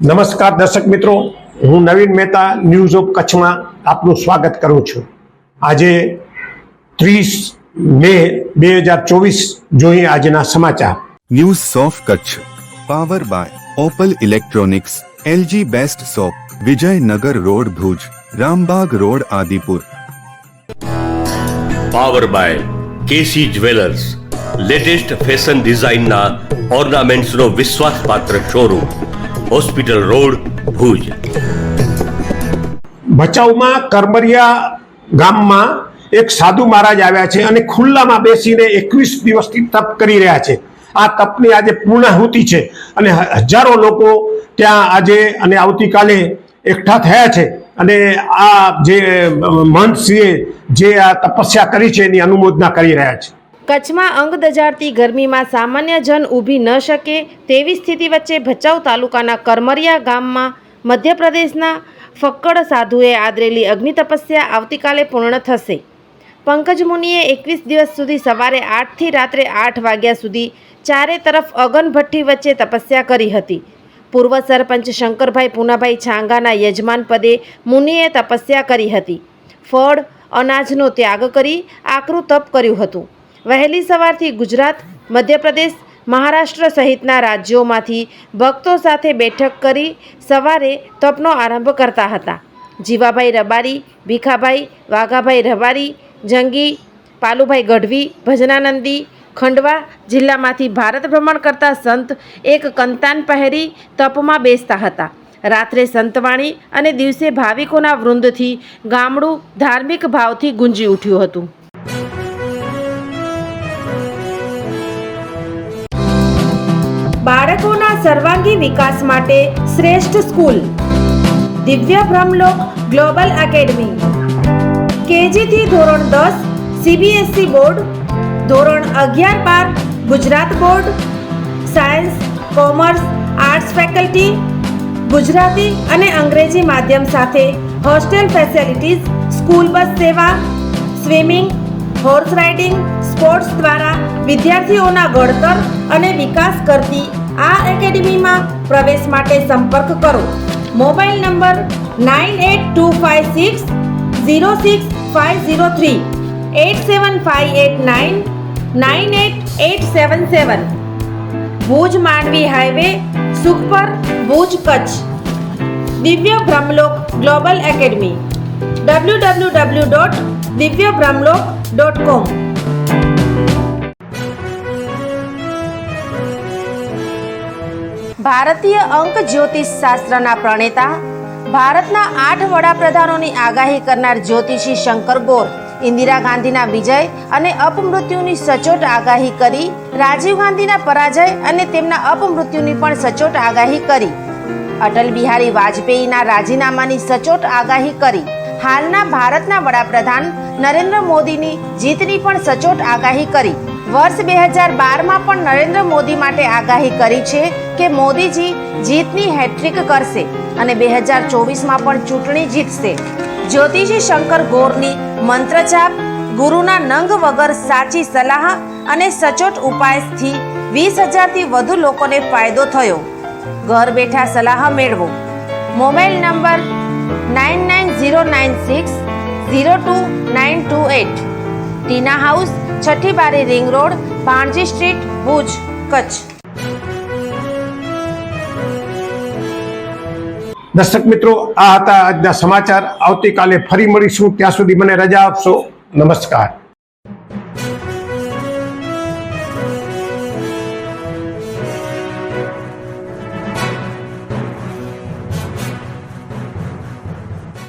નમસ્કાર દર્શક મિત્રો, હું નવીન મહેતા ન્યૂઝ ઓફ કચ્છમાં આપનું સ્વાગત કરું છું। આજે 30 મે 2024 જોઈએ આજના સમાચાર। News of Kutch power by Opal electronics, LG best shop, Vijaynagar road Bhuj, Rambagh road Adipur. Power by KC jewellers, latest fashion ડિઝાઇનના ઓર્નામેન્ટ્સનો વિશ્વાસપાત્ર શોરૂમ, હોસ્પિટલ રોડ ભુજ। ભચાઉમાં કરમરિયા ગામમાં એક સાધુ મહારાજ આવ્યા છે અને ખુલ્લામાં બેસીને 21 દિવસથી તપ કરી રહ્યા છે। આ તપની આજે પૂર્ણાહુતિ છે અને હજારો લોકો ત્યાં આજે અને આવતીકાલે એકઠા થયા છે અને આ જે મહંતશ્રીએ જે આ તપસ્યા કરી છે એની અનુમોદના કરી રહ્યા છે। કચ્છમાં અંગ દજાડતી ગરમીમાં સામાન્ય જન ઊભી ન શકે તેવી સ્થિતિ વચ્ચે ભચાઉ તાલુકાના કરમરિયા ગામમાં મધ્યપ્રદેશના ફક્કડ સાધુએ આદરેલી અગ્નિ તપસ્યા આવતીકાલે પૂર્ણ થશે। પંકજ મુનિએ 21 દિવસ સુધી સવારે 8 થી રાત્રે 8 વાગ્યા સુધી ચારે તરફ અગનભઠ્ઠી વચ્ચે તપસ્યા કરી હતી। પૂર્વ સરપંચ શંકરભાઈ પૂનાભાઈ છાંગાના યજમાન પદે મુનિએ તપસ્યા કરી હતી। ફળ અનાજનો ત્યાગ કરી આકરું તપ કર્યું હતું। વહેલી સવારથી ગુજરાત, મધ્યપ્રદેશ, મહારાષ્ટ્ર સહિતના રાજ્યોમાંથી ભક્તો સાથે બેઠક કરી સવારે તપનો આરંભ કરતા હતા। જીવાભાઈ રબારી, ભીખાભાઈ, વાઘાભાઈ રબારી, જંગી, પાલુભાઈ ગઢવી, ભજનાનંદી, ખંડવા જિલ્લામાંથી ભારત ભ્રમણ કરતા સંત એક કંતાન પહેરી તપમાં બેસતા હતા। રાત્રે સંતવાણી અને દિવસે ભાવિકોના વૃંદથી ગામડું ધાર્મિક ભાવથી ગુંજી ઉઠ્યું હતું। બાળકોના સર્વાંગી વિકાસ માટે શ્રેષ્ઠ સ્કૂલ દિવ્ય બ્રહ્મલોક ગ્લોબલ એકેડમી। કેજી થી ધોરણ 10 સીબીએસઈ બોર્ડ, ધોરણ 11-12 Gujarat board, science, commerce, arts faculty, Gujarati અને અંગ્રેજી માધ્યમ સાથે હોસ્ટેલ ફેસિલિટીઝ, સ્કૂલ બસ સેવા, સ્વિમિંગ, હોર્સ રાઇડિંગ, સ્પોર્ટ્સ દ્વારા વિદ્યાર્થીઓના ઘડતર અને વિકાસ કરતી આ એકેડમીમાં પ્રવેશ માટે સંપર્ક કરો। Mobile number 9825606503, 8758998877। Bhuj Mandvi highway, Sukhpar, Bhuj, Kutch. દિવ્ય બ્રહ્મલોક ગ્લોબલ એકેડમી www.divyabrahmlok.com। ભારતીય અંક જ્યોતિષ શાસ્ત્રના પ્રણેતા, ભારતના 8 વડાપ્રધાનોની આગાહી કરનાર જ્યોતિષી શંકર ગોર ઇન્દિરા ગાંધીના વિજય અને અપમૃત્યુની સચોટ આગાહી કરી, રાજીવ ગાંધીના પરાજય અને તેમના અપમૃત્યુની પણ સચોટ આગાહી કરી, અટલ બિહારી વાજપેયીના રાજીનામાની સચોટ આગાહી કરી, હાલના ભારતના વડાપ્રધાન નરેન્દ્ર મોદીની જીતની પણ સચોટ આગાહી કરી। વર્ષ 2012માં પણ નરેન્દ્ર મોદી માટે આગાહી કરી છે કે મોદીજી જીતની હેટ્રિક કરશે અને 2024માં પણ ચૂંટણી જીતશે। જ્યોતિષી શંકર ગોરની મંત્રજાપ, ગુરુના નંગ વગર સાચી સલાહ અને સચોટ ઉપાયથી 20,000થી વધુ લોકોને ફાયદો થયો। ઘર બેઠા સલાહ મેળવો। મોબાઈલ નંબર 9909602928, ટીના હાઉસ, છઠ્ઠી બારી ring road, Bhanji street, Bhuj, Kutch. દર્શક મિત્રો, આ હતા આજના સમાચાર। આવતીકાલે ફરી મળીશું, ત્યાં સુધી મને રજા આપશો। નમસ્કાર।